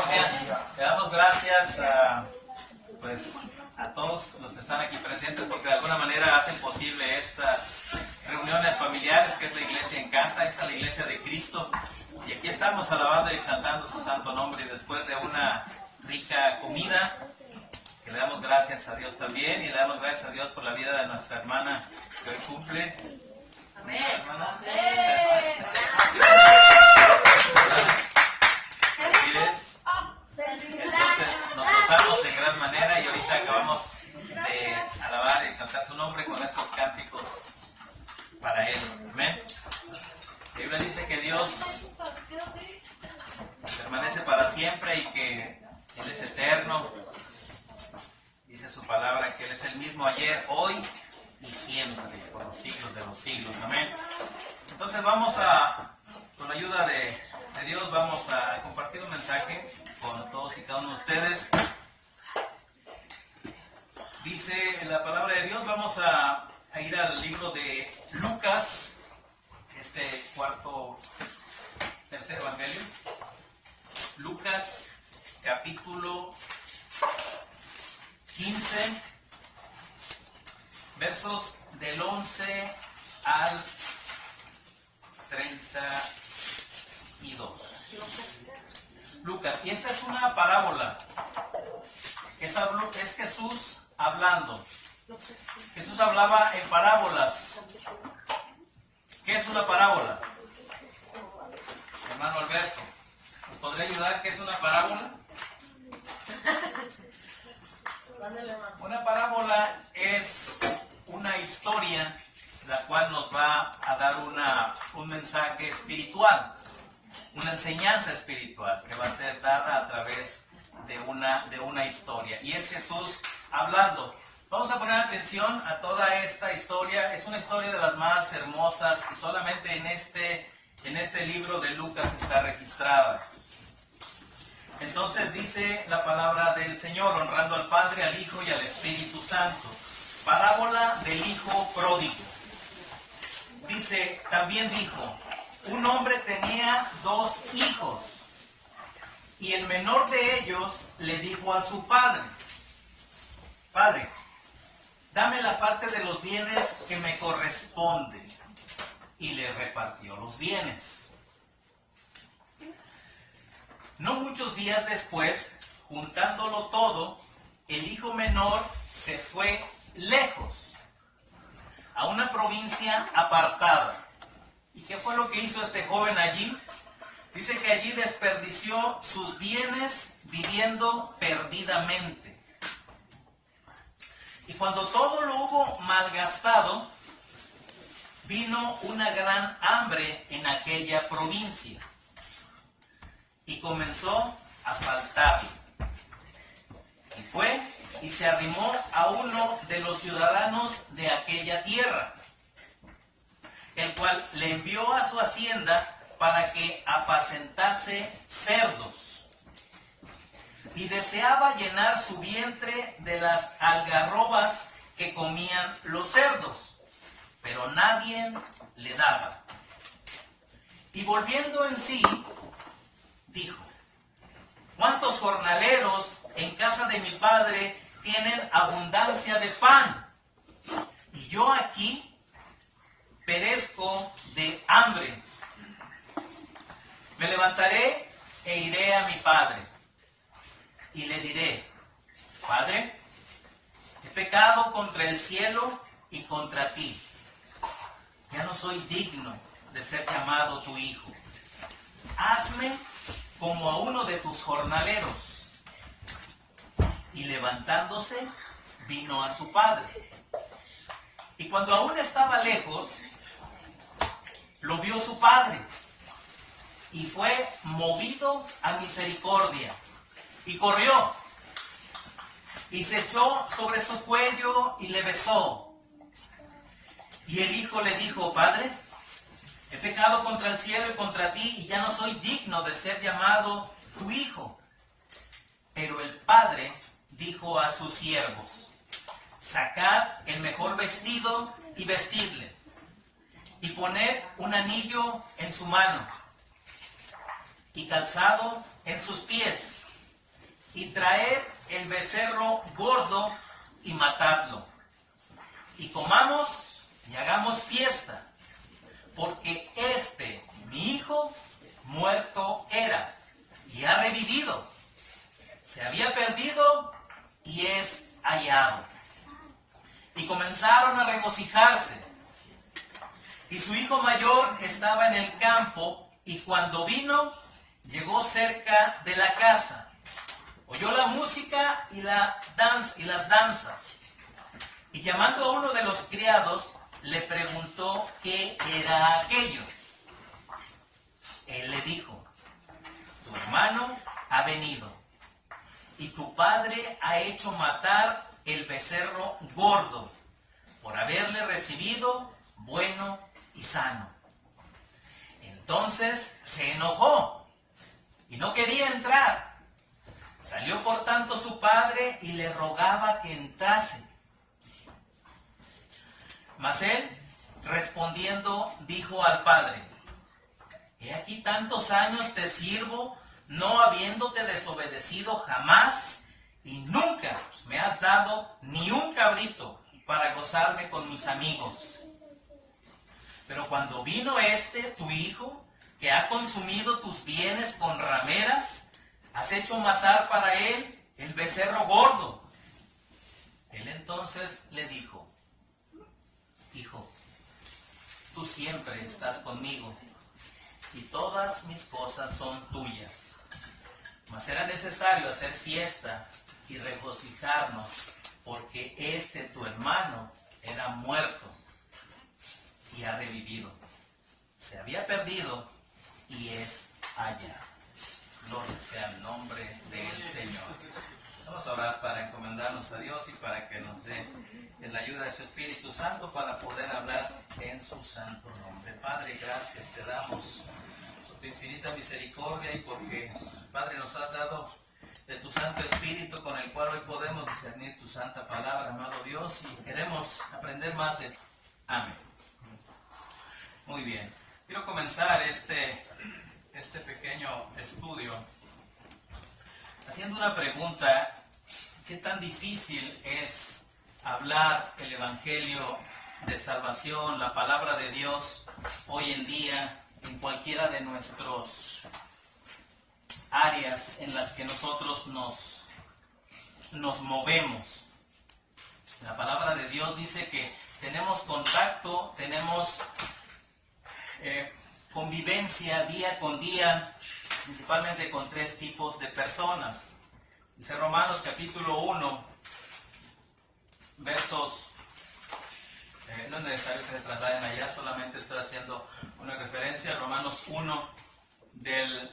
misericordia. Le damos gracias a todos los que están aquí presentes, porque de alguna manera hacen posible estas reuniones familiares, que es la iglesia en casa. Esta es la iglesia de Cristo, y aquí estamos alabando y exaltando su santo nombre, y después de una rica comida, que le damos gracias a Dios también, y le damos gracias a Dios por la vida de nuestra hermana que hoy cumple. Amén. Hermana. Entonces nos gozamos en gran manera, y ahorita acabamos de alabar y exaltar su nombre con estos cánticos para Él. Amén. La Biblia dice que Dios permanece para siempre y que Él es eterno. Dice su palabra que Él es el mismo ayer, hoy y siempre, por los siglos de los siglos. Amén. Entonces vamos con la ayuda de Dios, vamos a compartir un mensaje con todos y cada uno de ustedes. Dice en la palabra de Dios, vamos a ir al libro de Lucas, tercer evangelio. Lucas, capítulo 15, versos del 11 al 32. Lucas, y esta es una parábola. Es Jesús hablando. Jesús hablaba en parábolas. ¿Qué es una parábola? Hermano Alberto, ¿nos podría ayudar? ¿Qué es una parábola? Una parábola es una historia la cual nos va a dar un mensaje espiritual, una enseñanza espiritual que va a ser dada a través de una historia. Y es Jesús hablando. Vamos a poner atención a toda esta historia. Es una historia de las más hermosas y solamente en este libro de Lucas está registrada. Entonces dice la palabra del Señor, honrando al Padre, al Hijo y al Espíritu Santo. Parábola del Hijo Pródigo. Dice, también dijo, un hombre tenía 2 hijos, y el menor de ellos le dijo a su padre, Padre, dame la parte de los bienes que me corresponde. Y le repartió los bienes. No muchos días después, juntándolo todo, el hijo menor se fue lejos, a una provincia apartada. ¿Y qué fue lo que hizo este joven allí? Dice que allí desperdició sus bienes viviendo perdidamente. Y cuando todo lo hubo malgastado, vino una gran hambre en aquella provincia, y comenzó a faltarle. Y fue y se arrimó a uno de los ciudadanos de aquella tierra, el cual le envió a su hacienda para que apacentase cerdos. Y deseaba llenar su vientre de las algarrobas que comían los cerdos, pero nadie le daba. Y volviendo en sí, dijo, ¿cuántos jornaleros en casa de mi padre tienen abundancia de pan? Y yo aquí perezco de hambre. Me levantaré e iré a mi padre, y le diré, Padre, he pecado contra el cielo y contra ti. Ya no soy digno de ser llamado tu hijo. Hazme como a uno de tus jornaleros. Y levantándose, vino a su padre. Y cuando aún estaba lejos, lo vio su padre, y fue movido a misericordia, y corrió, y se echó sobre su cuello y le besó. Y el hijo le dijo, Padre, he pecado contra el cielo y contra ti, y ya no soy digno de ser llamado tu hijo. Pero el padre dijo a sus siervos, sacad el mejor vestido y vestidle, y poned un anillo en su mano, y calzado en sus pies, y traed el becerro gordo y matadlo. Y comamos y hagamos fiesta, porque mi hijo, muerto era y ha revivido. Se había perdido y es hallado. Y comenzaron a regocijarse. Y su hijo mayor estaba en el campo, y cuando vino, llegó cerca de la casa. Oyó la música y las danzas. Y llamando a uno de los criados, le preguntó qué era aquello. Él le dijo: tu hermano ha venido, y tu padre ha hecho matar el becerro gordo, por haberle recibido bueno y sano. Entonces se enojó y no quería entrar. Salió por tanto su padre y le rogaba que entrase. Mas él, respondiendo, dijo al padre: he aquí tantos años te sirvo, no habiéndote desobedecido jamás, y nunca me has dado ni un cabrito para gozarme con mis amigos. Pero cuando vino tu hijo, que ha consumido tus bienes con rameras, has hecho matar para él el becerro gordo. Él entonces le dijo: hijo, tú siempre estás conmigo, y todas mis cosas son tuyas. Mas era necesario hacer fiesta y regocijarnos, porque tu hermano era muerto y ha revivido. Se había perdido y es hallado. Gloria sea el nombre del Señor. Vamos a orar para encomendarnos a Dios y para que nos dé la ayuda de su Espíritu Santo para poder hablar en su santo nombre. Padre, gracias te damos por tu infinita misericordia y porque, Padre, nos has dado de tu Santo Espíritu con el cual hoy podemos discernir tu santa palabra, amado Dios, y queremos aprender más de ti. Amén. Muy bien. Quiero comenzar este pequeño estudio haciendo una pregunta: ¿qué tan difícil es hablar el Evangelio de salvación, la palabra de Dios, hoy en día, en cualquiera de nuestras áreas en las que nosotros nos movemos? La palabra de Dios dice que tenemos contacto, tenemos convivencia día con día, principalmente con tres tipos de personas. Dice Romanos capítulo 1, versos, no es necesario que se trasladen allá, solamente estoy haciendo una referencia a Romanos 1 del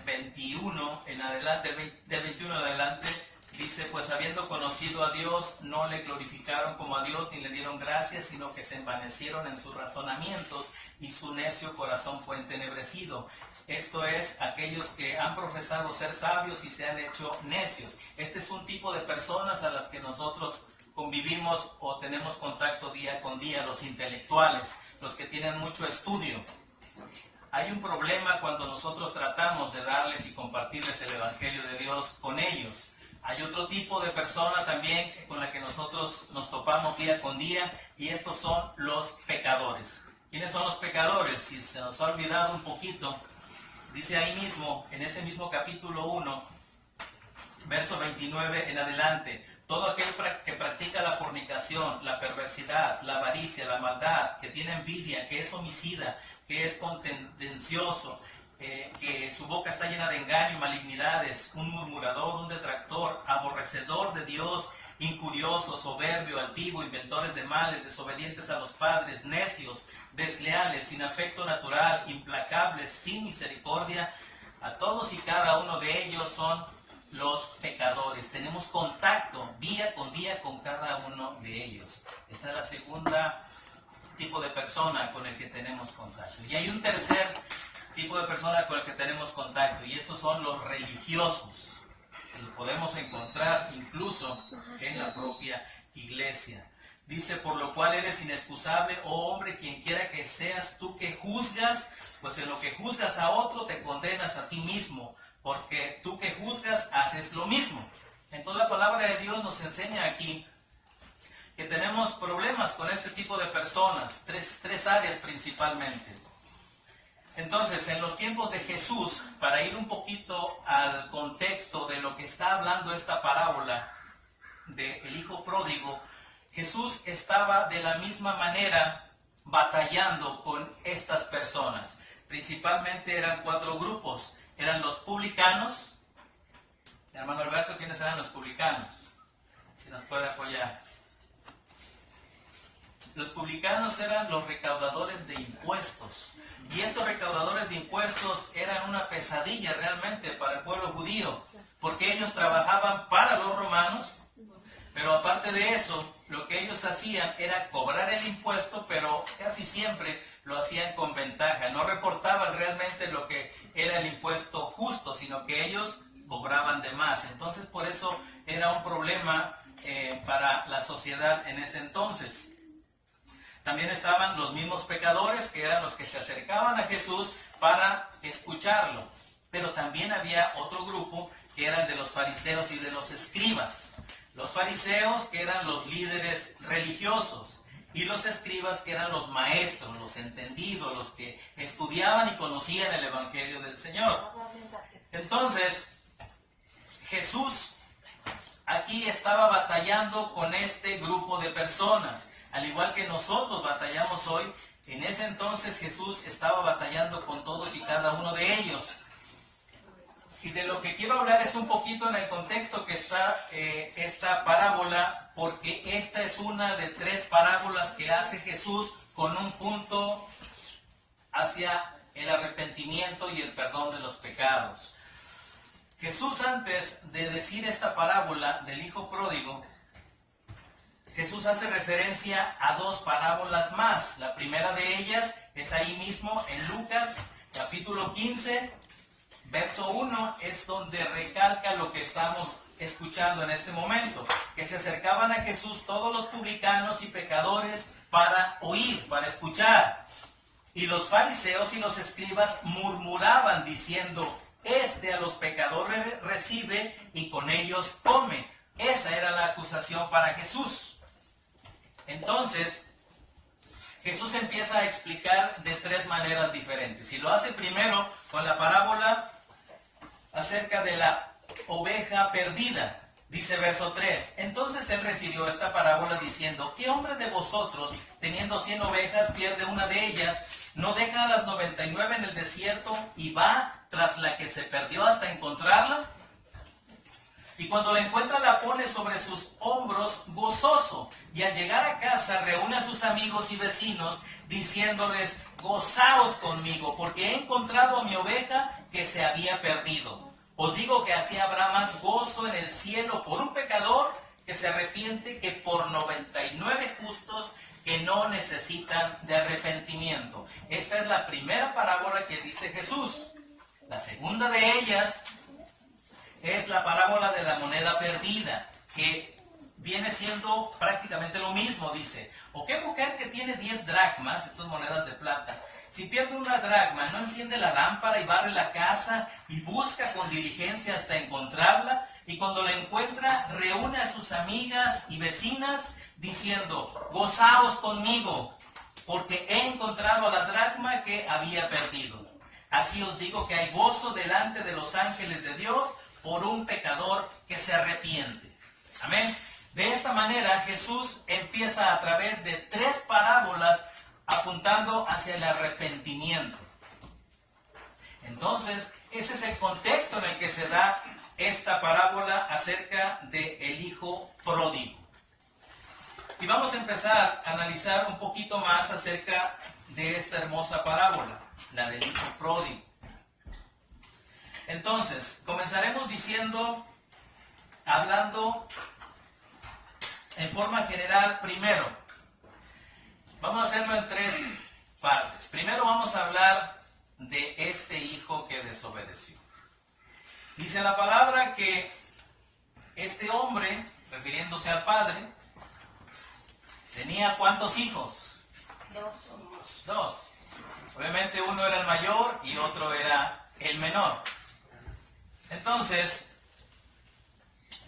21 en adelante, del 21 en adelante. Dice: pues habiendo conocido a Dios, no le glorificaron como a Dios, ni le dieron gracias, sino que se envanecieron en sus razonamientos, y su necio corazón fue entenebrecido. Esto es, aquellos que han profesado ser sabios y se han hecho necios. Este es un tipo de personas a las que nosotros convivimos o tenemos contacto día con día, los intelectuales, los que tienen mucho estudio. Hay un problema cuando nosotros tratamos de darles y compartirles el Evangelio de Dios con ellos. Hay otro tipo de persona también con la que nosotros nos topamos día con día, y estos son los pecadores. ¿Quiénes son los pecadores? Si se nos ha olvidado un poquito, dice ahí mismo, en ese mismo capítulo 1, verso 29 en adelante: todo aquel que practica la fornicación, la perversidad, la avaricia, la maldad, que tiene envidia, que es homicida, que es contencioso, que su boca está llena de engaño y malignidades, un murmurador, un detractor, aborrecedor de Dios, injurioso, soberbio, altivo, inventores de males, desobedientes a los padres, necios, desleales, sin afecto natural, implacables, sin misericordia. A todos y cada uno de ellos son los pecadores. Tenemos contacto día con cada uno de ellos. Esta es la segunda tipo de persona con el que tenemos contacto. Y hay un tercer tipo de persona con el que tenemos contacto, y estos son los religiosos, que los podemos encontrar incluso en la propia iglesia. Dice: por lo cual eres inexcusable, oh hombre, quien quiera que seas tú que juzgas, pues en lo que juzgas a otro te condenas a ti mismo, porque tú que juzgas haces lo mismo. Entonces la palabra de Dios nos enseña aquí que tenemos problemas con este tipo de personas, tres áreas principalmente. Entonces, en los tiempos de Jesús, para ir un poquito al contexto de lo que está hablando esta parábola del hijo pródigo, Jesús estaba de la misma manera batallando con estas personas. Principalmente eran 4 grupos. Eran los publicanos. Hermano Alberto, ¿quiénes eran los publicanos? Si nos puede apoyar. Los publicanos eran los recaudadores de impuestos. Y estos recaudadores de impuestos eran una pesadilla realmente para el pueblo judío, porque ellos trabajaban para los romanos, pero aparte de eso, lo que ellos hacían era cobrar el impuesto, pero casi siempre lo hacían con ventaja. No reportaban realmente lo que era el impuesto justo, sino que ellos cobraban de más. Entonces, por eso era un problema para la sociedad en ese entonces. También estaban los mismos pecadores, que eran los que se acercaban a Jesús para escucharlo. Pero también había otro grupo que eran de los fariseos y de los escribas. Los fariseos, que eran los líderes religiosos, y los escribas, que eran los maestros, los entendidos, los que estudiaban y conocían el Evangelio del Señor. Entonces, Jesús aquí estaba batallando con este grupo de personas. Al igual que nosotros batallamos hoy, en ese entonces Jesús estaba batallando con todos y cada uno de ellos. Y de lo que quiero hablar es un poquito en el contexto que está esta parábola, porque esta es una de 3 parábolas que hace Jesús con un punto hacia el arrepentimiento y el perdón de los pecados. Jesús, antes de decir esta parábola del hijo pródigo, Jesús hace referencia a 2 parábolas más. La primera de ellas es ahí mismo en Lucas, capítulo 15, verso 1, es donde recalca lo que estamos escuchando en este momento. Que se acercaban a Jesús todos los publicanos y pecadores para oír, para escuchar. Y los fariseos y los escribas murmuraban diciendo, este a los pecadores recibe y con ellos come. Esa era la acusación para Jesús. Entonces, Jesús empieza a explicar de 3 maneras diferentes. Y lo hace primero con la parábola acerca de la oveja perdida. Dice verso 3. Entonces él refirió esta parábola diciendo, ¿qué hombre de vosotros, teniendo 100 ovejas, pierde una de ellas, no deja a las 99 en el desierto y va tras la que se perdió hasta encontrarla? Y cuando la encuentra la pone sobre sus hombros gozoso. Y al llegar a casa reúne a sus amigos y vecinos diciéndoles, gozaos conmigo, porque he encontrado a mi oveja que se había perdido. Os digo que así habrá más gozo en el cielo por un pecador que se arrepiente que por 99 justos que no necesitan de arrepentimiento. Esta es la primera parábola que dice Jesús. La segunda de ellas es la parábola de la moneda perdida, que viene siendo prácticamente lo mismo. Dice, ¿o qué mujer que tiene 10 dracmas, estas monedas de plata, si pierde una dracma, no enciende la lámpara y barre la casa y busca con diligencia hasta encontrarla? Y cuando la encuentra, reúne a sus amigas y vecinas diciendo, gozaos conmigo, porque he encontrado la dracma que había perdido. Así os digo que hay gozo delante de los ángeles de Dios por un pecador que se arrepiente. Amén. De esta manera Jesús empieza a través de 3 parábolas apuntando hacia el arrepentimiento. Entonces, ese es el contexto en el que se da esta parábola acerca del hijo pródigo. Y vamos a empezar a analizar un poquito más acerca de esta hermosa parábola, la del hijo pródigo. Entonces, comenzaremos hablando en forma general primero. Vamos a hacerlo en 3 partes. Primero vamos a hablar de este hijo que desobedeció. Dice la palabra que este hombre, refiriéndose al padre, tenía ¿cuántos hijos? 2. Obviamente uno era el mayor y otro era el menor. Entonces,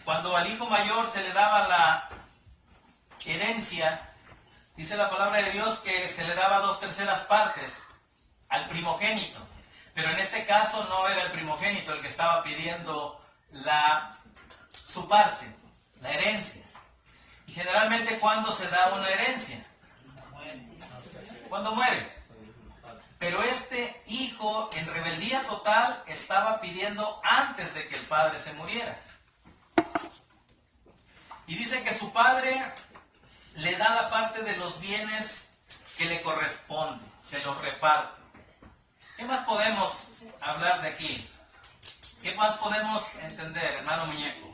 cuando al hijo mayor se le daba la herencia, dice la palabra de Dios que se le daba 2/3 partes al primogénito. Pero en este caso no era el primogénito el que estaba pidiendo su parte, la herencia. Y generalmente, ¿cuándo se da una herencia? Cuando muere. Pero este hijo en rebeldía total estaba pidiendo antes de que el padre se muriera. Y dice que su padre le da la parte de los bienes que le corresponde, se los reparte. ¿Qué más podemos hablar de aquí? ¿Qué más podemos entender, hermano muñeco?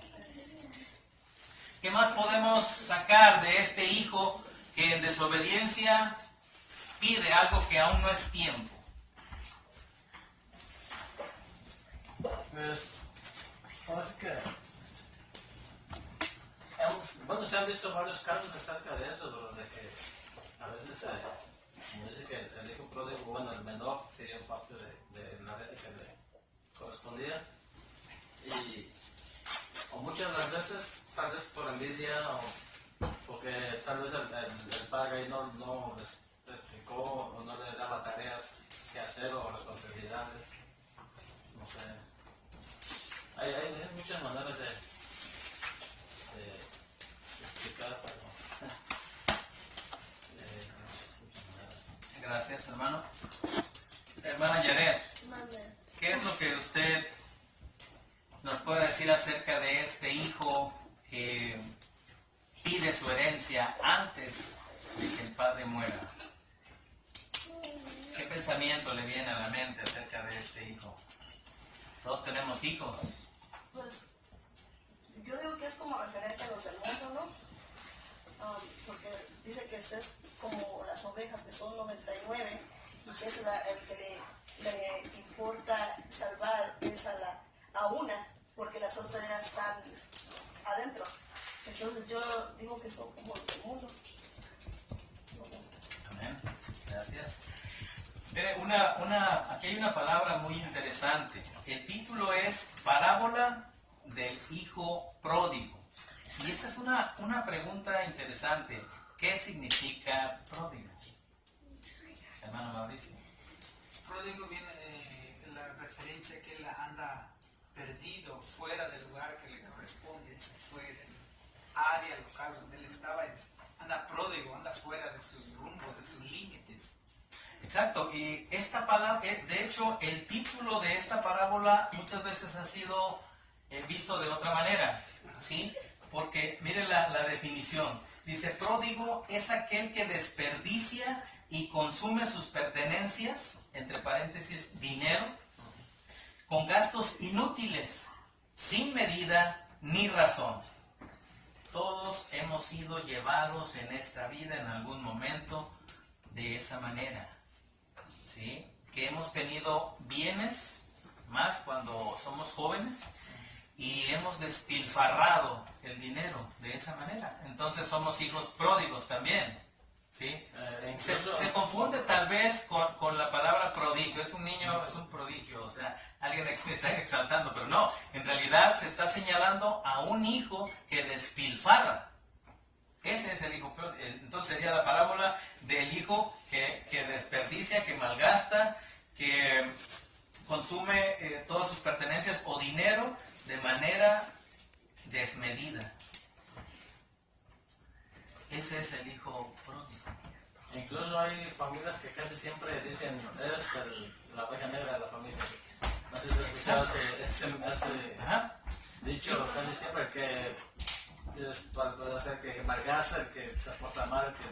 ¿Qué más podemos sacar de este hijo que en desobediencia pide algo que aún no es tiempo? Pues, es que bueno, se han visto varios casos acerca de eso, pero de que a veces, como dice que el hijo pródigo, bueno, el menor quería parte de la herencia que le correspondía, o muchas de las veces, tal vez por envidia, o porque tal vez el padre ahí no les explicó, o no le daba tareas que hacer, o responsabilidades, no sé. Hay muchas maneras de explicar, pero Gracias, hermano. Hermana Yaret, ¿qué es lo que usted nos puede decir acerca de este hijo que pide su herencia antes de que el padre muera? ¿Qué pensamiento le viene a la mente acerca de este hijo? Todos tenemos hijos. Pues yo digo que es como referente a los del mundo, ¿no? Porque dice que es como las ovejas, que son 99, y que es el que le importa salvar es a una, porque las otras ya están adentro. Entonces yo digo que son como los del mundo. Amén. Gracias. Mire, aquí hay una palabra muy interesante. El título es Parábola del Hijo Pródigo. Y esta es una pregunta interesante. ¿Qué significa pródigo? Hermano Mauricio. Pródigo viene de la referencia que él anda perdido, fuera del lugar que le corresponde, se fue del área local donde él estaba, anda pródigo, anda fuera de sus rumbos, de sus límites. Exacto, y esta palabra, de hecho, el título de esta parábola muchas veces ha sido visto de otra manera, ¿sí? Porque mire la definición. Dice, pródigo es aquel que desperdicia y consume sus pertenencias, entre paréntesis, dinero, con gastos inútiles, sin medida ni razón. Todos hemos sido llevados en esta vida en algún momento de esa manera, ¿sí? Que hemos tenido bienes, más cuando somos jóvenes, y hemos despilfarrado el dinero de esa manera. Entonces somos hijos pródigos también, ¿sí? Se confunde tal vez con la palabra prodigio. Es un niño, es un prodigio, o sea, alguien que está exaltando, pero no, en realidad se está señalando a un hijo que despilfarra. Ese es el hijo pródigo. Entonces sería la parábola del hijo que desperdicia, que malgasta, que consume todas sus pertenencias o dinero de manera desmedida. Ese es el hijo pródigo. incluso hay familias que casi siempre dicen, eres la oveja negra de la familia. No sé si has escuchado ese dicho casi siempre, que es para hacer que malgasta, el que se porta mal, que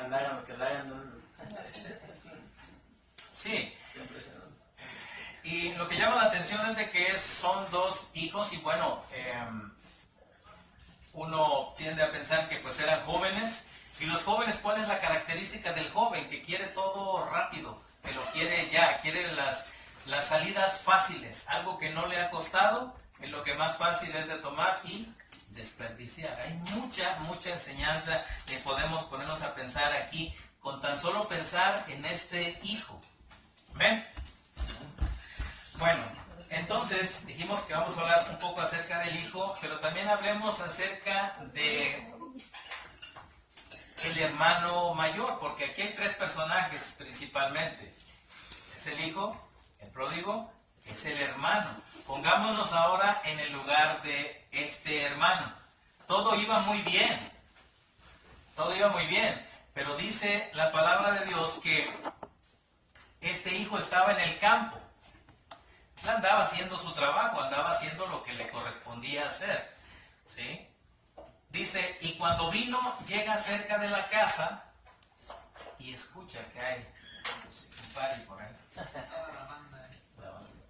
le hagan lo que le hagan. Sí. Siempre se... Y lo que llama la atención es de que son dos hijos y bueno, uno tiende a pensar que pues eran jóvenes. Y los jóvenes, ¿cuál es la característica del joven? Que quiere todo rápido, que lo quiere ya, quiere las salidas fáciles. Algo que no le ha costado, es lo que más fácil es de tomar y desperdiciar. Hay mucha enseñanza que podemos ponernos a pensar aquí con tan solo pensar en este hijo. ¿Ven? Bueno, Entonces dijimos que vamos a hablar un poco acerca del hijo, pero también hablemos acerca de el hermano mayor, porque aquí hay tres personajes principalmente. Es el hijo, el pródigo, es el hermano. Pongámonos ahora en el lugar de este hermano. Todo iba muy bien. Todo iba muy bien. Pero dice la palabra de Dios que este hijo estaba en el campo. Él andaba haciendo su trabajo, andaba haciendo lo que le correspondía hacer. ¿Sí? Dice, y cuando vino, llega cerca de la casa y escucha que hay un party por ahí.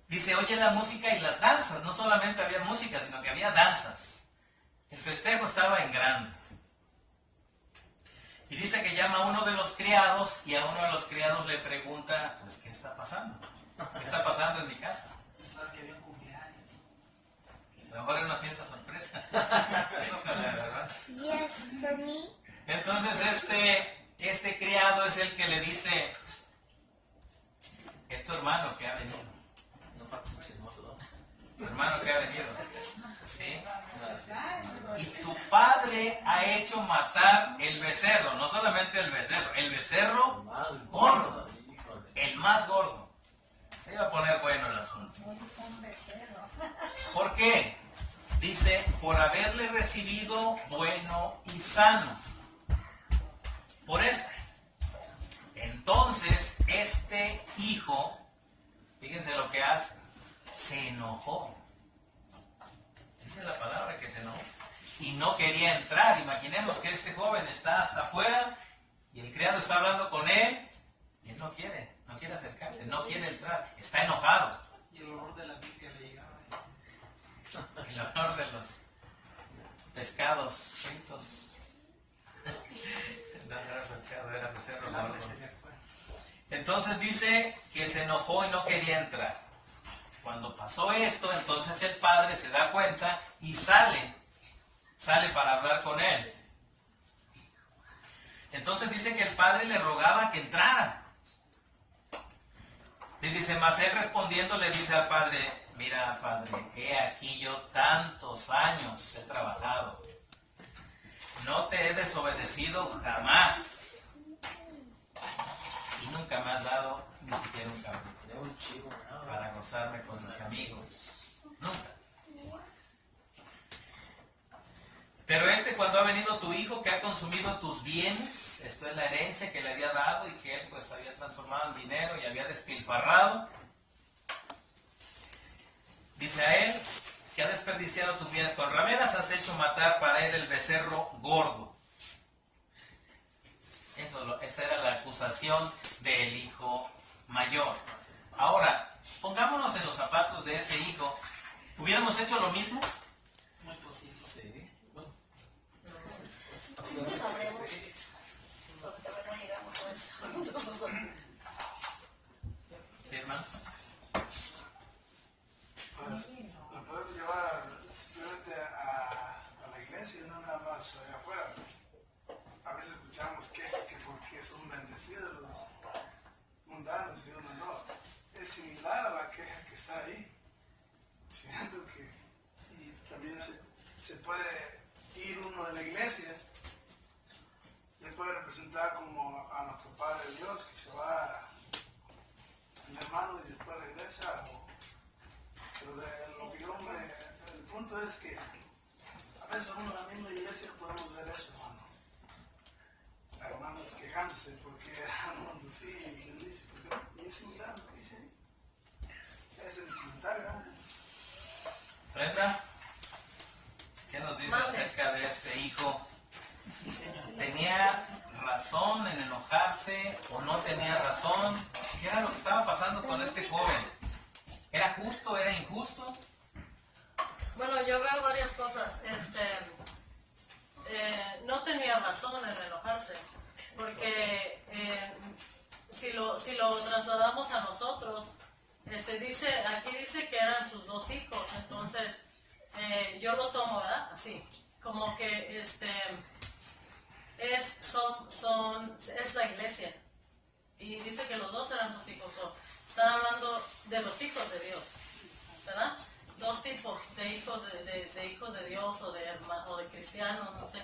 Dice, oye la música y las danzas. No solamente había música, sino que había danzas. El festejo estaba en grande. Y dice que llama a uno de los criados y a uno de los criados le pregunta, pues, ¿qué está pasando? ¿Qué está pasando en mi casa? Pensaba que había un cumpleaños. A lo mejor era una fiesta sorpresa. Yes, for me. Entonces este criado es el que le dice, es tu hermano que ha venido. No para que chismoso, ¿no? Tu hermano que ha venido. ¿Sí? Y tu padre ha hecho matar el becerro, no solamente el becerro gordo, el más gordo. Se iba a poner bueno el asunto. ¿Por qué? Dice, por haberle recibido bueno y sano. Por eso. Entonces, este hijo, fíjense lo que hace, se enojó. Dice la palabra que se enojó. Y no quería entrar. Imaginemos que este joven está hasta afuera y el criado está hablando con él y él no quiere acercarse, no quiere entrar, está enojado. Y el olor de la Biblia le llegaba. El olor de los pescados fritos. No era pescado, era becerro. El hambre se le fue. Entonces dice que se enojó y no quería entrar. Cuando pasó esto, entonces el padre se da cuenta y sale para hablar con él. Entonces dice que el padre le rogaba que entrara. Y dice, mas él respondiendo le dice al padre, mira padre, he aquí yo tantos años he trabajado. No te he desobedecido jamás. Y nunca me has dado ni siquiera un cabrito Un chivo, ¿no? para gozarme con mis amigos. Nunca. Pero cuando ha venido tu hijo que ha consumido tus bienes, esto es la herencia que le había dado y que él pues había transformado en dinero y había despilfarrado, dice a él que ha desperdiciado tus bienes con rameras, has hecho matar para él el becerro gordo. Esa era la acusación del hijo mayor. Ahora, pongámonos en los zapatos de ese hijo. ¿Hubiéramos hecho lo mismo? Muy posible. Sí. Bueno, No sabremos. Porque todavía no llegamos a eso. Sí, hermano. Pues lo podemos llevar simplemente a la iglesia, no nada más allá afuera. A veces escuchamos que porque son bendecidos los mundanos y uno no. Es similar a la queja que está ahí. Siento que sí, también se puede ir uno de la iglesia, se puede representar como a nuestro Padre Dios, que se va el hermano y después regresa. Pero lo que yo el punto es que a veces uno en la misma iglesia podemos ver eso, hermano. Hermanos quejándose porque hermanos sí, y él dice, porque es similar lo que dice ahí. Es el comentario, ¿no? Brenda, ¿qué nos dice acerca de este hijo? ¿Tenía razón en enojarse o no tenía razón? ¿Qué era lo que estaba pasando con este joven? ¿Era justo? ¿Era injusto? Bueno, yo veo varias cosas. No tenía razón en enojarse, porque si lo trasladamos a nosotros, aquí dice que eran sus dos hijos, entonces yo lo tomo, ¿verdad? Así, como que es la iglesia, y dice que los dos eran sus hijos, están hablando de los hijos de Dios. ¿verdad? Dos tipos de hijos hijos de Dios o de cristianos, no sé.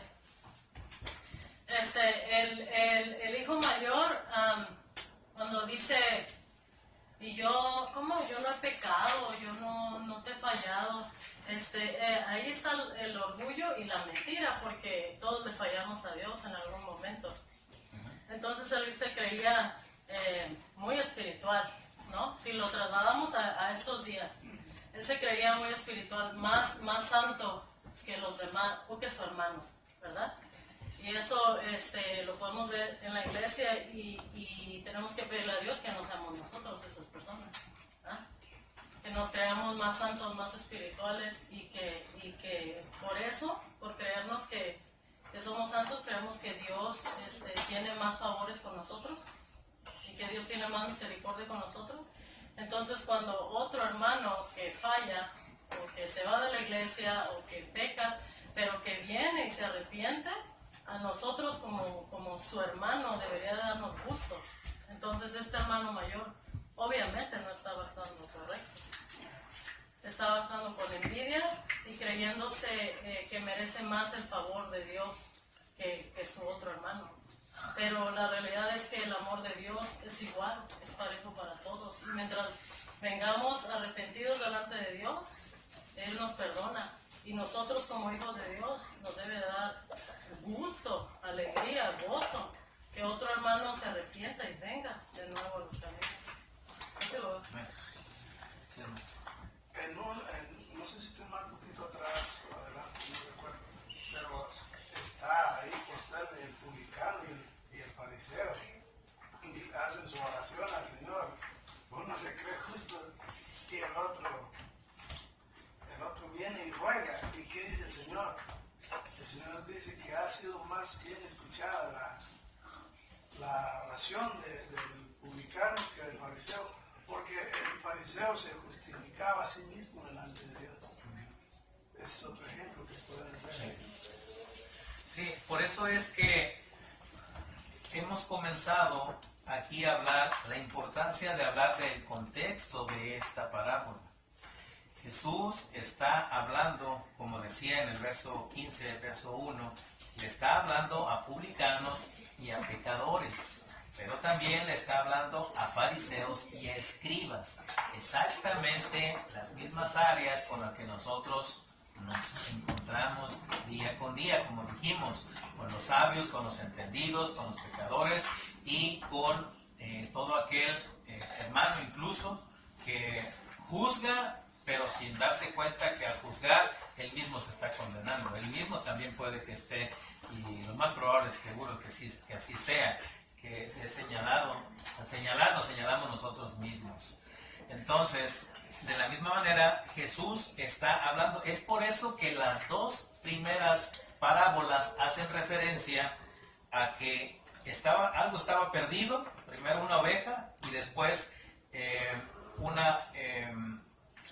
El hijo mayor, cuando dice, y yo, ¿cómo? Yo no he pecado, yo no te he fallado. Ahí está el orgullo y la mentira, porque todos le fallamos a Dios en algún momento. Entonces él se creía muy espiritual, ¿no? Si lo trasladamos a estos días, él se creía muy espiritual, más santo que los demás, o que su hermano, ¿verdad? Y eso lo podemos ver en la iglesia y tenemos que pedirle a Dios que no seamos nosotros esas personas, ¿verdad? Que nos creamos más santos, más espirituales y que por eso, por creernos que somos santos, creemos que Dios tiene más favores con nosotros y que Dios tiene más misericordia con nosotros. Entonces cuando otro hermano que falla o que se va de la iglesia o que peca, pero que viene y se arrepiente, a nosotros como su hermano debería darnos gusto. Entonces este hermano mayor obviamente no estaba actuando correcto. Estaba actuando con envidia y creyéndose que merece más el favor de Dios que su otro hermano. Pero la realidad es que el amor de Dios es igual, es parejo para todos. Y mientras vengamos arrepentidos delante de Dios, Él nos perdona. Y nosotros como hijos de Dios nos debe dar gusto, alegría, gozo, que otro hermano se arrepienta y venga de nuevo a los caminos. No sé si estoy más un poquito atrás o adelante, no recuerdo, pero está ahí postal el publicano y el fariseo, y hacen su oración al Señor. Uno se cree justo y el otro viene y ruega. ¿Y qué dice el Señor? El Señor dice que ha sido más bien escuchada la oración del publicano que del fariseo, porque el fariseo se justificaba a sí mismo delante de Dios. Es otro ejemplo que pueden ver. Sí, por eso es que hemos comenzado aquí a hablar la importancia de hablar del contexto de esta parábola. Jesús está hablando, como decía en el verso 15, verso 1, le está hablando a publicanos y a pecadores, pero también le está hablando a fariseos y a escribas, exactamente las mismas áreas con las que nosotros nos encontramos día con día, como dijimos, con los sabios, con los entendidos, con los pecadores y con todo aquel hermano incluso que juzga, pero sin darse cuenta que al juzgar él mismo se está condenando. Él mismo también puede que esté, y lo más probable es seguro que así sea, que es señalado. Al señalar nos señalamos nosotros mismos. Entonces, de la misma manera, Jesús está hablando. Es por eso que las dos primeras parábolas hacen referencia a que algo estaba perdido, primero una oveja y después una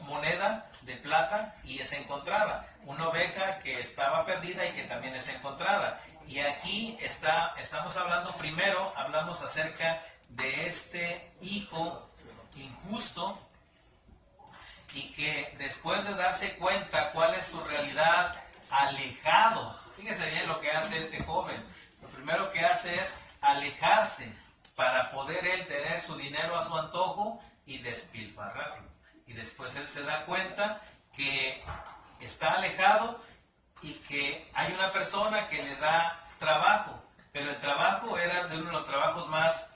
moneda de plata y es encontrada. Una oveja que estaba perdida y que también es encontrada. Y aquí estamos hablando, primero hablamos acerca de este hijo injusto y que después de darse cuenta cuál es su realidad, alejado. Fíjese bien lo que hace este joven. Lo primero que hace es alejarse para poder él tener su dinero a su antojo y despilfarrarlo. Y después él se da cuenta que está alejado y que hay una persona que le da trabajo, pero el trabajo era de uno de los trabajos más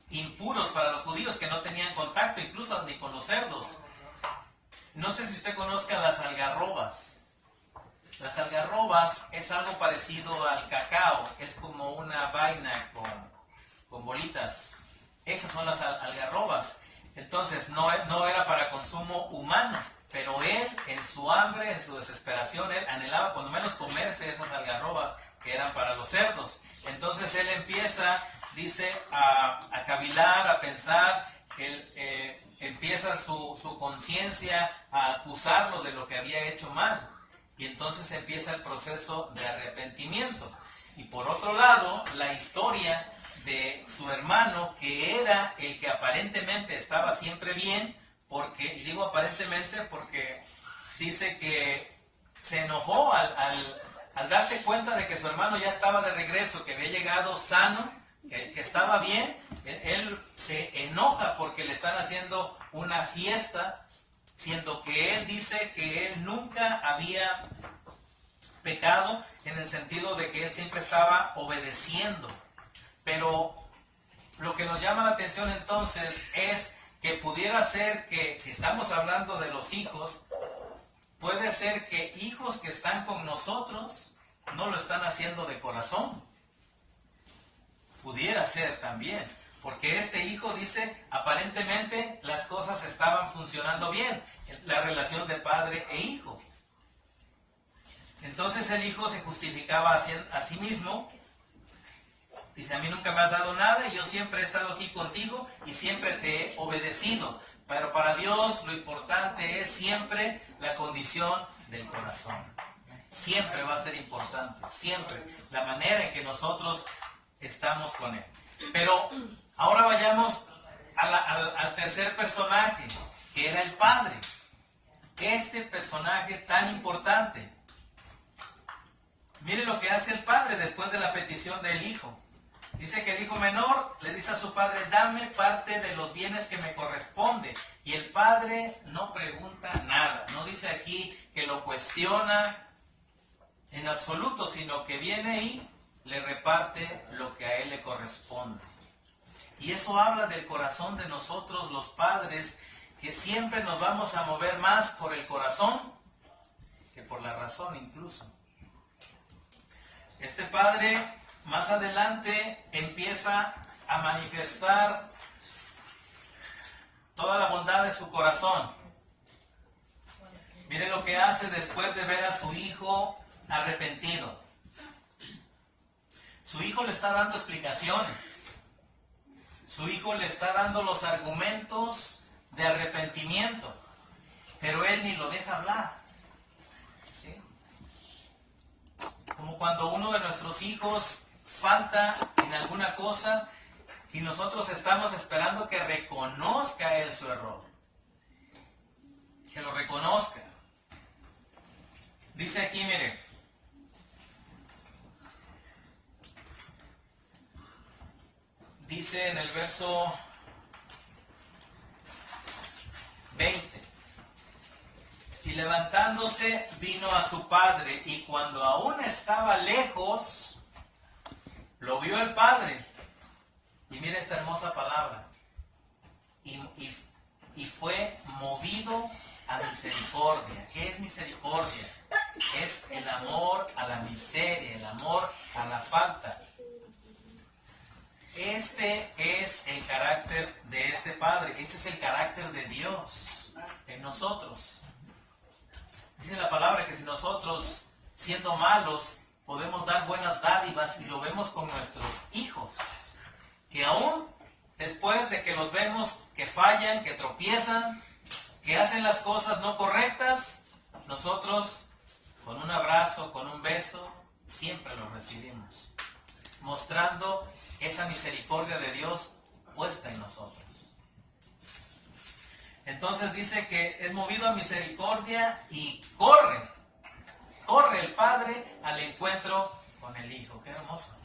impuros para los judíos, que no tenían contacto incluso ni con los cerdos. No sé si usted conozca las algarrobas. Las algarrobas es algo parecido al cacao, es como una vaina con bolitas. Esas son las algarrobas. Entonces no era para consumo humano, pero él en su hambre, en su desesperación, él anhelaba cuando menos comerse esas algarrobas que eran para los cerdos. Entonces él empieza, dice, a cavilar, a pensar, él empieza su conciencia a acusarlo de lo que había hecho mal. Y entonces empieza el proceso de arrepentimiento. Y por otro lado, la historia de su hermano, que era el que aparentemente estaba siempre bien, porque, y digo aparentemente porque dice que se enojó al darse cuenta de que su hermano ya estaba de regreso, que había llegado sano, que estaba bien. Él se enoja porque le están haciendo una fiesta, siendo que él dice que él nunca había pecado, en el sentido de que él siempre estaba obedeciendo. Pero lo que nos llama la atención entonces es que pudiera ser que, si estamos hablando de los hijos, puede ser que hijos que están con nosotros no lo están haciendo de corazón. Pudiera ser también, porque este hijo dice, aparentemente las cosas estaban funcionando bien, la relación de padre e hijo. Entonces el hijo se justificaba a sí mismo. Dice, a mí nunca me has dado nada y yo siempre he estado aquí contigo y siempre te he obedecido. Pero para Dios lo importante es siempre la condición del corazón. Siempre va a ser importante, siempre. La manera en que nosotros estamos con Él. Pero ahora vayamos al tercer personaje, que era el padre. Este personaje tan importante. Mire lo que hace el padre después de la petición del hijo. Dice que el hijo menor le dice a su padre, dame parte de los bienes que me corresponde. Y el padre no pregunta nada. No dice aquí que lo cuestiona en absoluto, sino que viene y le reparte lo que a él le corresponde. Y eso habla del corazón de nosotros los padres, que siempre nos vamos a mover más por el corazón que por la razón incluso. Este padre más adelante empieza a manifestar toda la bondad de su corazón. Mire lo que hace después de ver a su hijo arrepentido. Su hijo le está dando explicaciones. Su hijo le está dando los argumentos de arrepentimiento. Pero él ni lo deja hablar. ¿Sí? Como cuando uno de nuestros hijos falta en alguna cosa y nosotros estamos esperando que reconozca él su error. Que lo reconozca. Dice aquí, mire. Dice en el verso 20. Y levantándose vino a su padre, y cuando aún estaba lejos, lo vio el padre. Y mira esta hermosa palabra. Y fue movido a misericordia. ¿Qué es misericordia? Es el amor a la miseria, el amor a la falta. Este es el carácter de este Padre. Este es el carácter de Dios en nosotros. Dice la palabra que si nosotros, siendo malos, podemos dar buenas dádivas, y lo vemos con nuestros hijos, que aún después de que los vemos que fallan, que tropiezan, que hacen las cosas no correctas, nosotros con un abrazo, con un beso, siempre los recibimos, mostrando esa misericordia de Dios puesta en nosotros. Entonces dice que es movido a misericordia y corre el padre al encuentro con el hijo. Qué hermoso.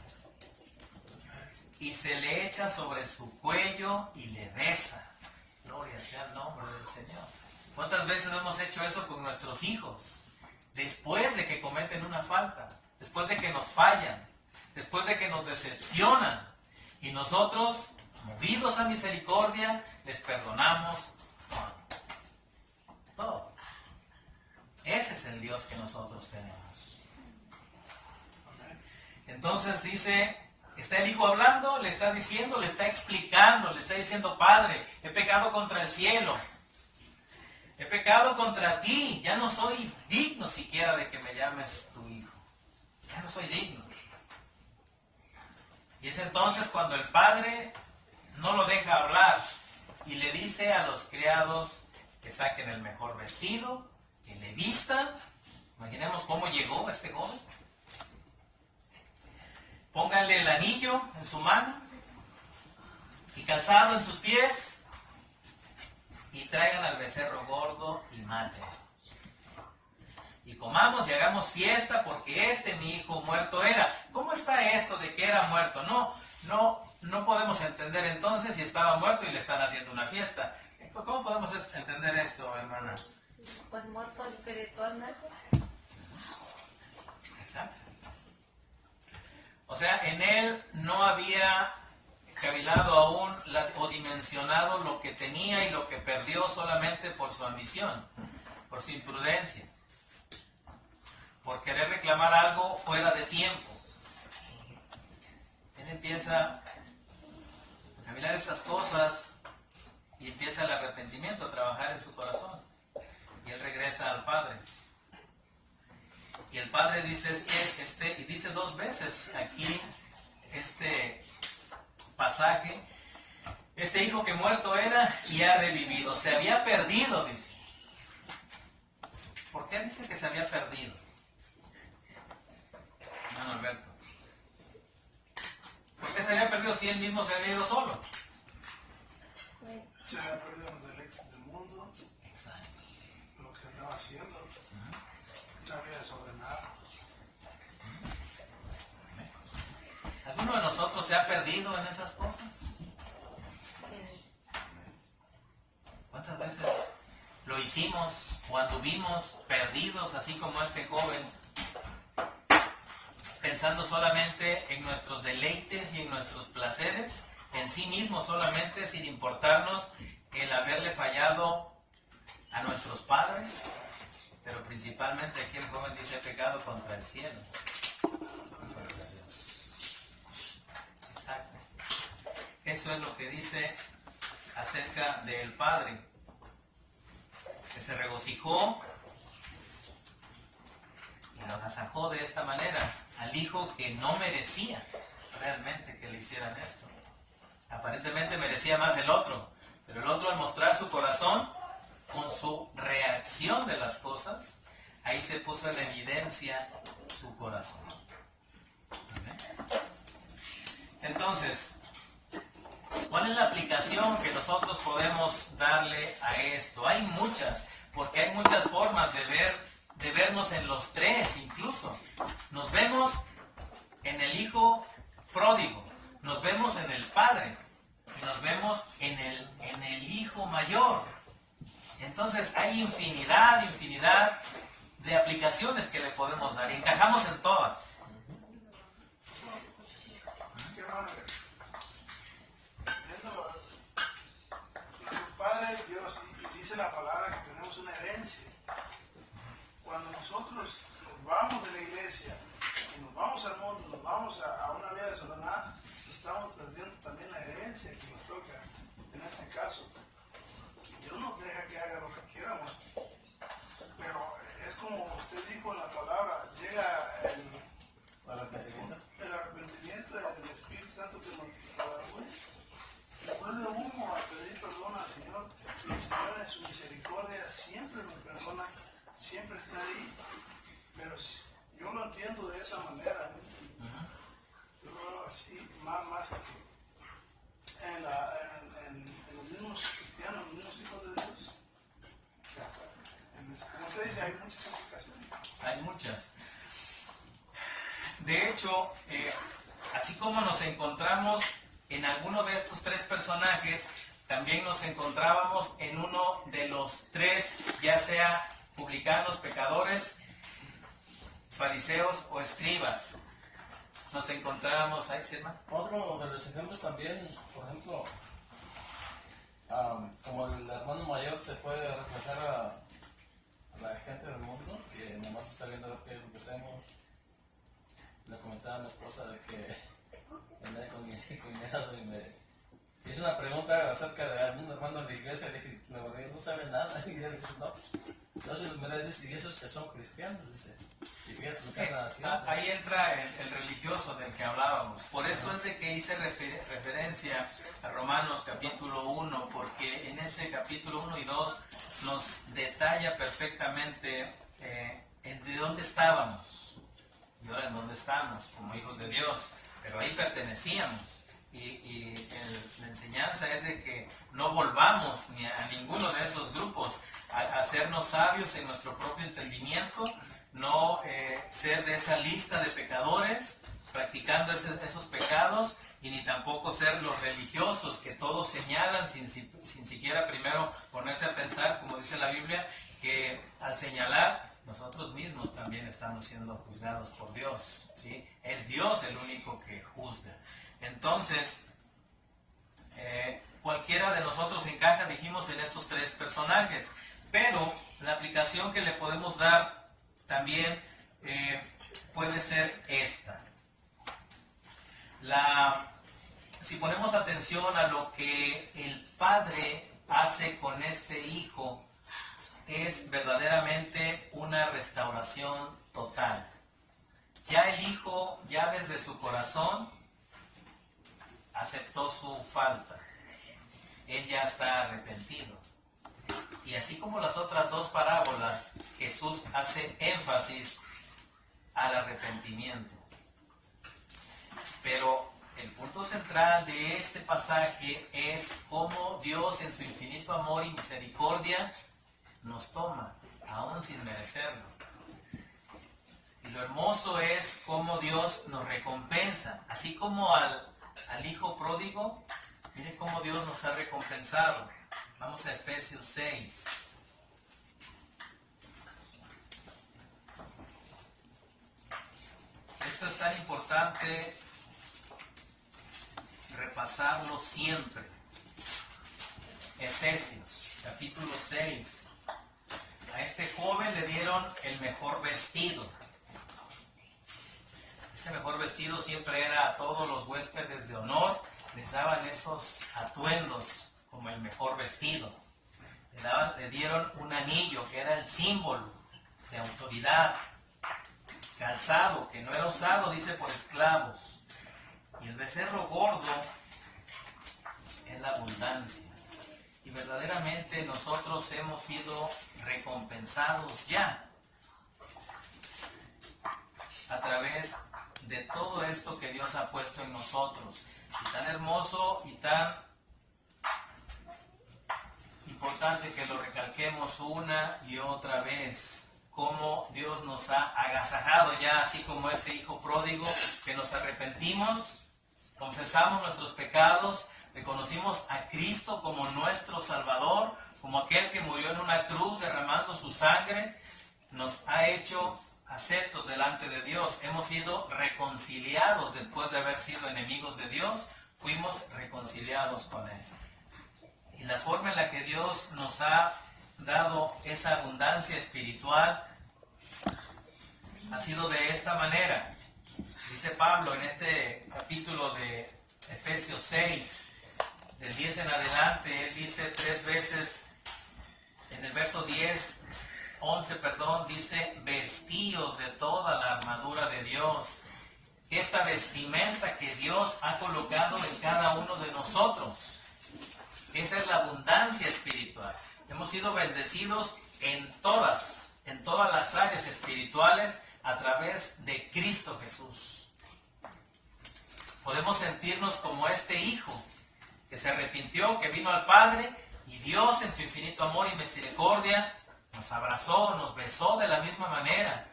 Y se le echa sobre su cuello y le besa. Gloria sea el nombre del Señor. ¿Cuántas veces hemos hecho eso con nuestros hijos? Después de que cometen una falta, después de que nos fallan, después de que nos decepcionan, y nosotros, movidos a misericordia, les perdonamos todo. Ese es el Dios que nosotros tenemos. Entonces dice, está el hijo hablando, le está diciendo, le está explicando, le está diciendo, Padre, he pecado contra el cielo, he pecado contra ti, ya no soy digno siquiera de que me llames tu hijo, ya no soy digno. Y es entonces cuando el padre no lo deja hablar y le dice a los criados que saquen el mejor vestido, que le vistan. Imaginemos cómo llegó este joven. Pónganle el anillo en su mano y calzado en sus pies. y traigan al becerro gordo y mátenlo. Y comamos y hagamos fiesta porque mi hijo muerto era. ¿Cómo está esto de que era muerto? No podemos entender entonces si estaba muerto y le están haciendo una fiesta. ¿Cómo podemos entender esto, hermana? Pues muerto espiritualmente. Exacto. O sea, en él no había cavilado aún o dimensionado lo que tenía y lo que perdió solamente por su ambición, por su imprudencia, por querer reclamar algo fuera de tiempo. Él empieza a cavilar estas cosas y empieza el arrepentimiento a trabajar en su corazón. Y él regresa al Padre. Y el Padre dice, y dice 2 veces aquí este pasaje, este hijo que muerto era y ha revivido. Se había perdido, dice. ¿Por qué dice que se había perdido? Hermano Alberto. ¿Por qué se había perdido si él mismo se había ido solo? Se había perdido del mundo, Exacto. lo que andaba haciendo, no había desordenado. ¿Alguno de nosotros se ha perdido en esas cosas? ¿Cuántas veces lo hicimos o anduvimos perdidos, así como este joven, pensando solamente en nuestros deleites y en nuestros placeres, en sí mismo solamente, sin importarnos el haberle fallado a nuestros padres? Pero principalmente aquí el joven dice: he pecado contra el cielo. Exacto. Eso es lo que dice acerca del Padre, que se regocijó y lo agasajó de esta manera al hijo que no merecía realmente que le hicieran esto. Aparentemente merecía más del otro, pero el otro, al mostrar su corazón con su reacción de las cosas, ahí se puso en evidencia su corazón. Entonces, ¿cuál es la aplicación que nosotros podemos darle a esto? Hay muchas, porque hay muchas formas de vernos en los tres incluso. Nos vemos en el hijo pródigo, nos vemos en el padre, y nos vemos en el hijo mayor. Entonces hay infinidad de aplicaciones que le podemos dar y encajamos en todas. Es que, hermano, viendo nuestro Padre Dios, y dice la palabra que tenemos una herencia. Cuando nosotros nos vamos de la iglesia y nos vamos al mundo, nos vamos a una vida desordenada, estamos perdiendo también la herencia que nos toca en este caso. Dios nos deja que haga lo que quieramos, pero es como usted dijo en la palabra, llega el arrepentimiento del Espíritu Santo que nos vuelve uno a pedir perdón al Señor, y el Señor en su misericordia siempre nos perdona, siempre está ahí, pero yo lo entiendo de esa manera, yo lo veo así, más que en los mismos cristianos, los mismos hijos de Dios. Como usted dice, hay muchas aplicaciones. Hay muchas. De hecho, así como nos encontramos en alguno de estos tres personajes, también nos encontrábamos en uno de los tres, ya sea publicanos, pecadores, fariseos o escribas. Nos encontrábamos ahí, ¿sí, hermano? Otro de los ejemplos también, por ejemplo, como el hermano mayor se puede reflejar a la gente del mundo, que nomás está viendo lo que hacemos. Le comentaba a mi esposa de que andé con mi cuñado y me hizo una pregunta acerca de algún hermano de la iglesia. Le dije, la verdad, no sabe nada. Y él dice, no. Entonces me dice, y esos que son cristianos, dice. Y fíjate lo que andan haciendo. Ahí entra el religioso del que hablábamos. Por eso es de que hice referencia a Romanos capítulo 1, porque en ese capítulo 1 y 2 nos detalla perfectamente de dónde estábamos y ahora en dónde estamos como hijos de Dios. Pero ahí pertenecíamos. la enseñanza es de que no volvamos ni a ninguno de esos grupos, a hacernos sabios en nuestro propio entendimiento, no ser de esa lista de pecadores practicando esos pecados, y ni tampoco ser los religiosos que todos señalan sin siquiera primero ponerse a pensar, como dice la Biblia, que al señalar nosotros mismos también estamos siendo juzgados por Dios, ¿sí? Es Dios el único que juzga. Entonces, cualquiera de nosotros encaja, dijimos, en estos tres personajes, pero la aplicación que le podemos dar también puede ser esta. Si ponemos atención a lo que el padre hace con este hijo, es verdaderamente una restauración total. Ya el hijo, ya desde su corazón, aceptó su falta. Él ya está arrepentido. Y así como las otras dos parábolas, Jesús hace énfasis al arrepentimiento. Pero el punto central de este pasaje es cómo Dios, en su infinito amor y misericordia, nos toma, aún sin merecerlo. Y lo hermoso es cómo Dios nos recompensa, así como al hijo pródigo. Miren cómo Dios nos ha recompensado. Vamos a Efesios 6. Esto es tan importante repasarlo siempre. Efesios, capítulo 6. A este joven le dieron el mejor vestido. Ese mejor vestido siempre era a todos los huéspedes de honor, les daban esos atuendos como el mejor vestido. Le dieron un anillo que era el símbolo de autoridad. Calzado, que no era usado, dice, por esclavos. Y el becerro gordo es la abundancia. Y verdaderamente nosotros hemos sido recompensados ya a través de todo esto que Dios ha puesto en nosotros. Y tan hermoso y tan importante que lo recalquemos una y otra vez, cómo Dios nos ha agasajado ya, así como ese hijo pródigo, que nos arrepentimos, confesamos nuestros pecados, reconocimos a Cristo como nuestro Salvador, como aquel que murió en una cruz derramando su sangre, nos ha hecho aceptos delante de Dios. Hemos sido reconciliados después de haber sido enemigos de Dios, fuimos reconciliados con Él. Y la forma en la que Dios nos ha dado esa abundancia espiritual ha sido de esta manera. Dice Pablo en este capítulo de Efesios 6, del 10 en adelante, él dice 3 veces, en el verso 11, dice: vestíos de toda la armadura de Dios. Esta vestimenta que Dios ha colocado en cada uno de nosotros. Esa es la abundancia espiritual. Hemos sido bendecidos en todas las áreas espirituales a través de Cristo Jesús. Podemos sentirnos como este hijo que se arrepintió, que vino al Padre, y Dios en su infinito amor y misericordia nos abrazó, nos besó de la misma manera.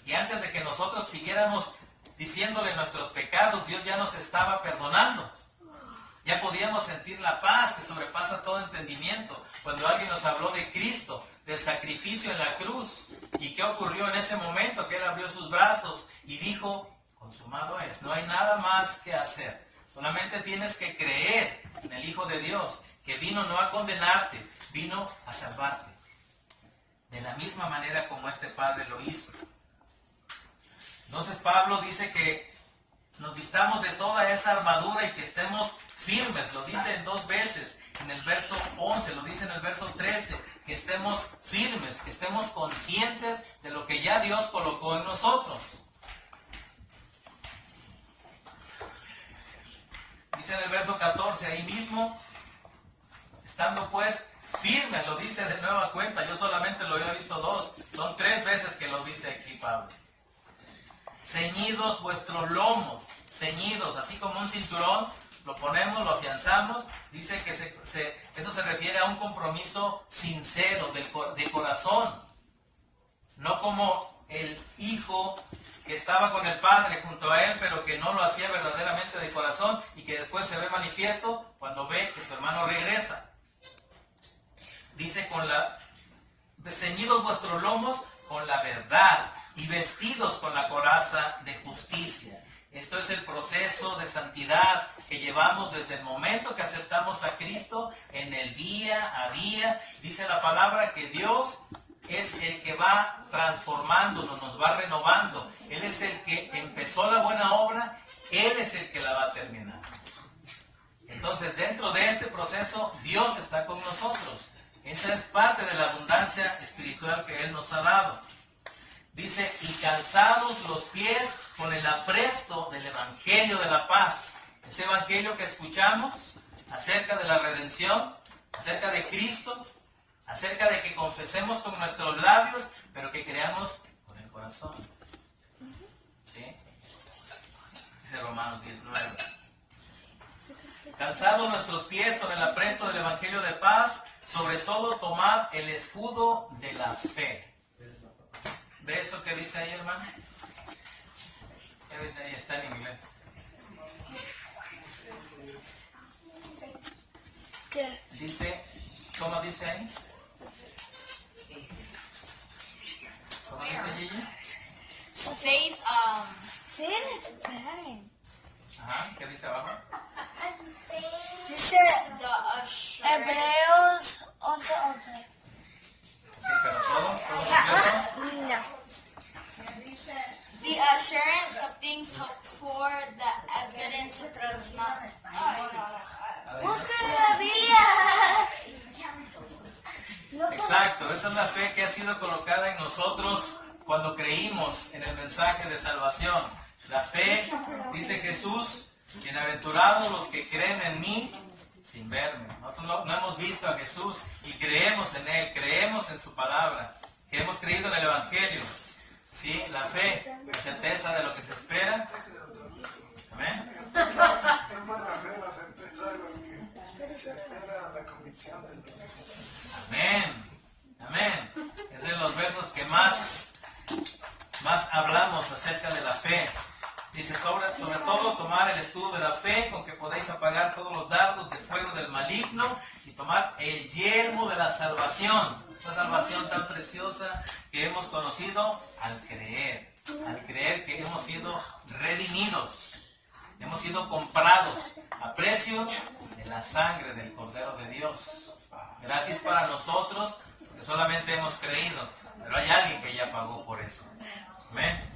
Y antes de que nosotros siguiéramos diciéndole nuestros pecados, Dios ya nos estaba perdonando. Ya podíamos sentir la paz que sobrepasa todo entendimiento. Cuando alguien nos habló de Cristo, del sacrificio en la cruz, ¿y qué ocurrió en ese momento? Que Él abrió sus brazos y dijo: consumado es, no hay nada más que hacer. Solamente tienes que creer en el Hijo de Dios, que vino no a condenarte, vino a salvarte. De la misma manera como este Padre lo hizo. Entonces Pablo dice que nos vistamos de toda esa armadura y que estemos firmes. Lo dice en 2 veces, en el verso 11, lo dice en el verso 13, que estemos firmes, que estemos conscientes de lo que ya Dios colocó en nosotros. Dice en el verso 14, ahí mismo, estando pues firmes, lo dice de nueva cuenta. Yo solamente lo había visto 2, son 3 veces que lo dice aquí Pablo. Ceñidos vuestros lomos. ceñidos, así como un cinturón, lo ponemos, lo afianzamos. Dice que eso se refiere a un compromiso sincero, de corazón. No como el hijo que estaba con el padre junto a él, pero que no lo hacía verdaderamente de corazón y que después se ve manifiesto cuando ve que su hermano regresa. Dice, ceñidos vuestros lomos con la verdad y vestidos con la coraza de justicia. Esto es el proceso de santidad que llevamos desde el momento que aceptamos a Cristo en el día a día. Dice la palabra que Dios es el que va transformándonos, nos va renovando. Él es el que empezó la buena obra, Él es el que la va a terminar. Entonces, dentro de este proceso, Dios está con nosotros. Esa es parte de la abundancia espiritual que Él nos ha dado. Dice, y calzados los pies con el apresto del Evangelio de la paz. Ese Evangelio que escuchamos acerca de la redención, acerca de Cristo, acerca de que confesemos con nuestros labios, pero que creamos con el corazón. ¿Sí? Dice Romanos 19. Calzados nuestros pies con el apresto del Evangelio de paz, sobre todo tomad el escudo de la fe. ¿Ve eso que dice ahí, hermano? ¿Qué dice ahí? Está en inglés. Dice, ¿cómo dice ahí? ¿Cómo dice Gigi? Faith, Ajá, ¿qué dice abajo? Dice the assurance. Hebreos 11:11. Sí, pero todo completo. No. The assurance of things hoped for, the evidence of things not. Busca la Biblia. Exacto, esa es la fe que ha sido colocada en nosotros cuando creímos en el mensaje de salvación. La fe, dice Jesús, bienaventurados los que creen en mí sin verme. Nosotros no hemos visto a Jesús y creemos en Él, creemos en su palabra, que hemos creído en el Evangelio. ¿Sí? La fe, la certeza de lo que se espera. Amén. Es buena fe, la certeza de lo que se espera, la convicción del Amén. Amén. Es de los versos que más hablamos acerca de la fe. Dice, sobre todo tomar el escudo de la fe con que podéis apagar todos los dardos de fuego del maligno y tomar el yelmo de la salvación. Esa salvación tan preciosa que hemos conocido al creer que hemos sido redimidos, hemos sido comprados a precio de la sangre del Cordero de Dios. Gratis para nosotros, porque solamente hemos creído, pero hay alguien que ya pagó por eso. Amén.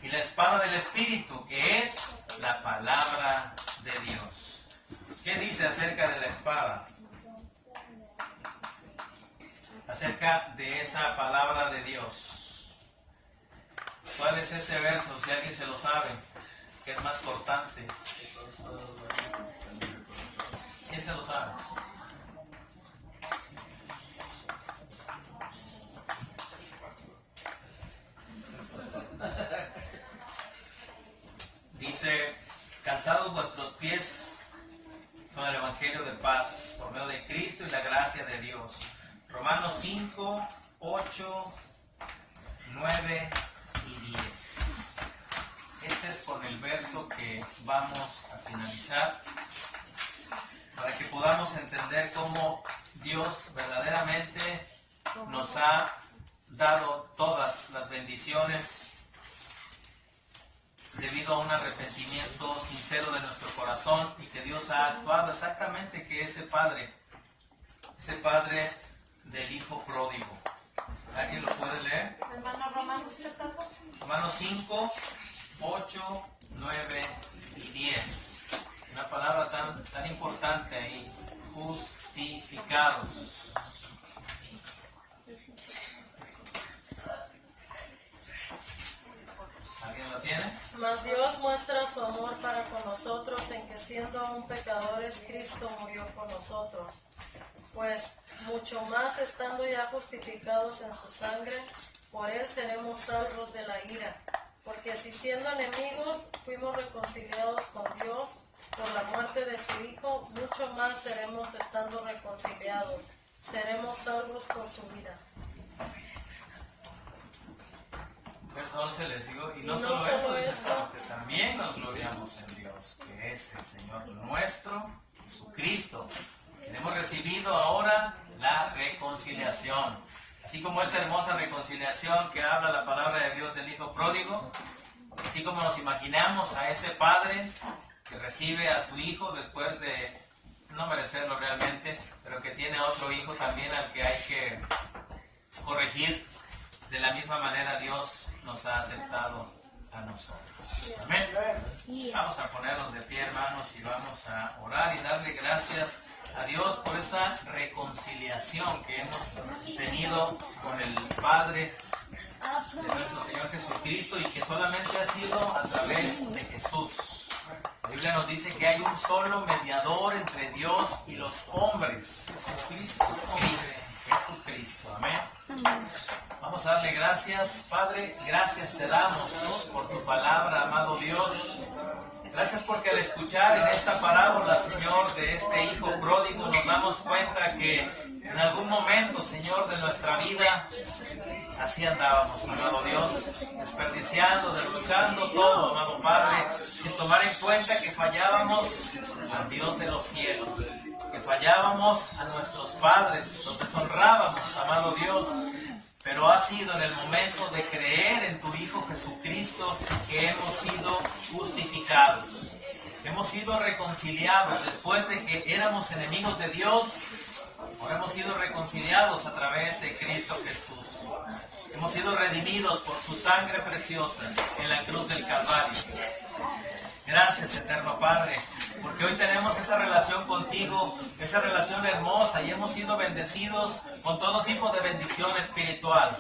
Y la espada del Espíritu, que es la palabra de Dios. ¿Qué dice acerca de la espada? Acerca de esa palabra de Dios. ¿Cuál es ese verso? Si alguien se lo sabe, que es más cortante. ¿Quién se lo sabe? Dice, calzados vuestros pies con el Evangelio de paz, por medio de Cristo y la gracia de Dios. Romanos 5, 8, 9 y 10. Este es con el verso que vamos a finalizar, para que podamos entender cómo Dios verdaderamente nos ha dado todas las bendiciones debido a un arrepentimiento sincero de nuestro corazón, y que Dios ha actuado exactamente que ese Padre del Hijo pródigo. ¿Alguien lo puede leer? Hermano Romanos, ¿qué tal? Romanos 5, 8, 9 y 10. Una palabra tan importante ahí. Justificados. ¿Alguien lo tiene? Mas Dios muestra su amor para con nosotros en que siendo aún pecadores, Cristo murió por nosotros. Pues mucho más estando ya justificados en su sangre, por él seremos salvos de la ira. Porque si siendo enemigos fuimos reconciliados con Dios por la muerte de su Hijo, mucho más seremos estando reconciliados. Seremos salvos por su vida. Verso 11 les digo, y no solo eso, dice, sino que también nos gloriamos en Dios, que es el Señor nuestro, Jesucristo. Hemos recibido ahora la reconciliación. Así como esa hermosa reconciliación que habla la palabra de Dios del Hijo pródigo, así como nos imaginamos a ese padre que recibe a su hijo después de no merecerlo realmente, pero que tiene otro hijo también al que hay que corregir. De la misma manera Dios nos ha aceptado a nosotros. Amén. Vamos a ponernos de pie, hermanos, y vamos a orar y darle gracias a Dios por esa reconciliación que hemos tenido con el Padre de nuestro Señor Jesucristo y que solamente ha sido a través de Jesús. La Biblia nos dice que hay un solo mediador entre Dios y los hombres, Jesucristo. Amén. Vamos a darle gracias, Padre, gracias te damos por tu palabra, amado Dios. Gracias porque al escuchar en esta parábola, Señor, de este hijo pródigo, nos damos cuenta que en algún momento, Señor, de nuestra vida, así andábamos, amado Dios, desperdiciando, derrochando todo, amado Padre, sin tomar en cuenta que fallábamos al Dios de los cielos, que fallábamos a nuestros padres, los deshonrábamos, amado Dios. Pero ha sido en el momento de creer en tu Hijo Jesucristo que hemos sido justificados. Hemos sido reconciliados después de que éramos enemigos de Dios. Ahora hemos sido reconciliados a través de Cristo Jesús. Hemos sido redimidos por su sangre preciosa en la cruz del Calvario. Gracias, eterno Padre, porque hoy tenemos esa relación contigo, esa relación hermosa, y hemos sido bendecidos con todo tipo de bendición espiritual.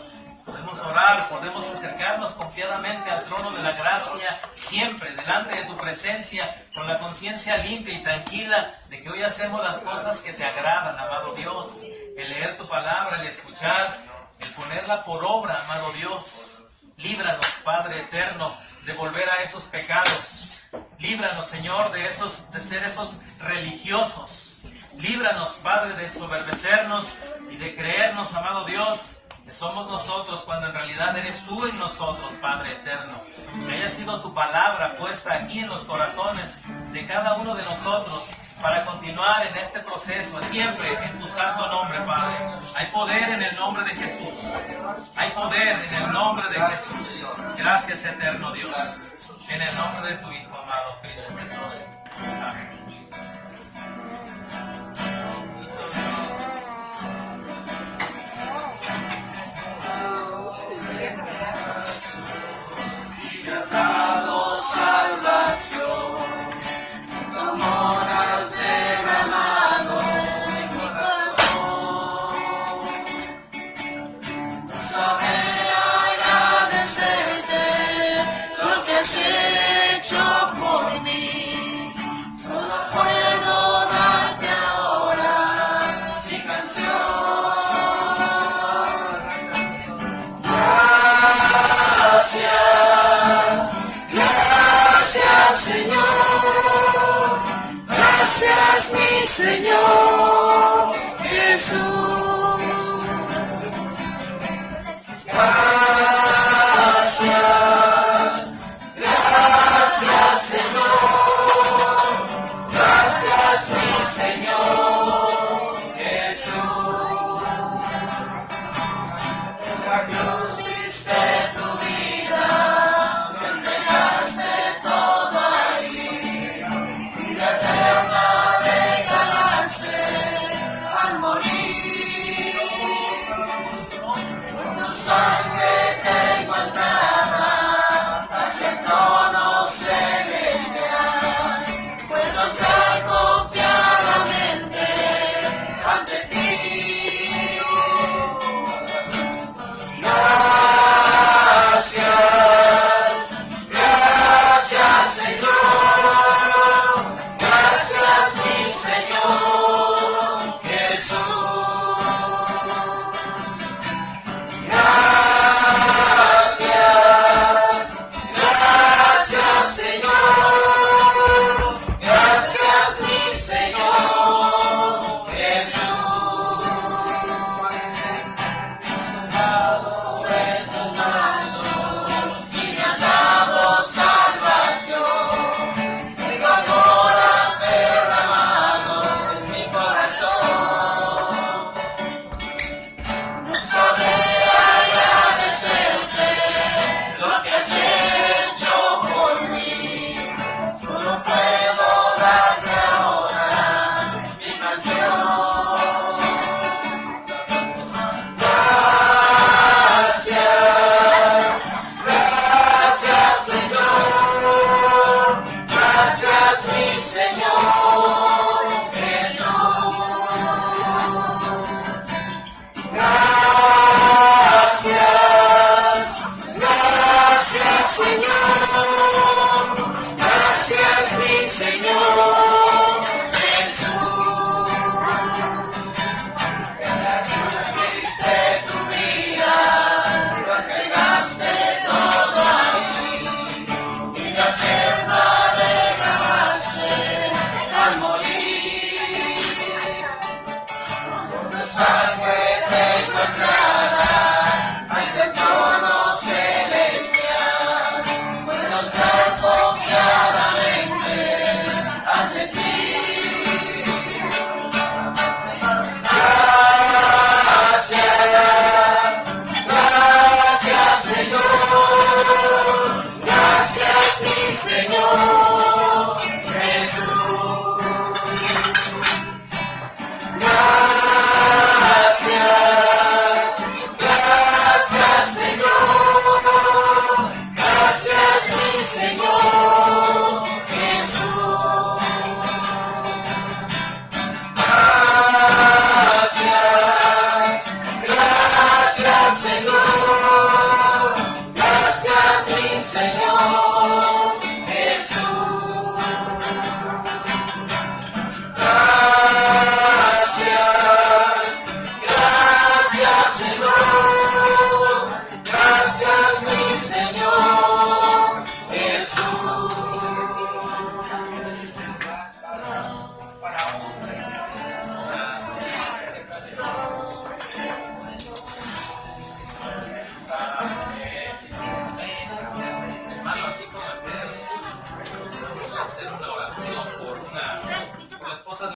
Podemos orar, podemos acercarnos confiadamente al trono de la gracia, siempre delante de tu presencia, con la conciencia limpia y tranquila de que hoy hacemos las cosas que te agradan, amado Dios. El leer tu palabra, el escuchar, el ponerla por obra, amado Dios. Líbranos, Padre eterno, de volver a esos pecados. Líbranos, Señor, de ser esos religiosos. Líbranos, Padre, de ensoberbecernos y de creernos, amado Dios, que somos nosotros cuando en realidad eres tú en nosotros, Padre eterno. Que haya sido tu palabra puesta aquí en los corazones de cada uno de nosotros para continuar en este proceso, siempre en tu santo nombre, Padre. Hay poder en el nombre de Jesús. Hay poder en el nombre de Jesús. Gracias, eterno Dios. En el nombre de tu Hijo, amado Cristo Jesús. Amén. Y me has dado salvación, tu amor has derramado en mi corazón. Sabré agradecerte lo que has hecho por mí. Solo puedo darte ahora mi canción. Gracias, Señor. Gracias, mi Señor.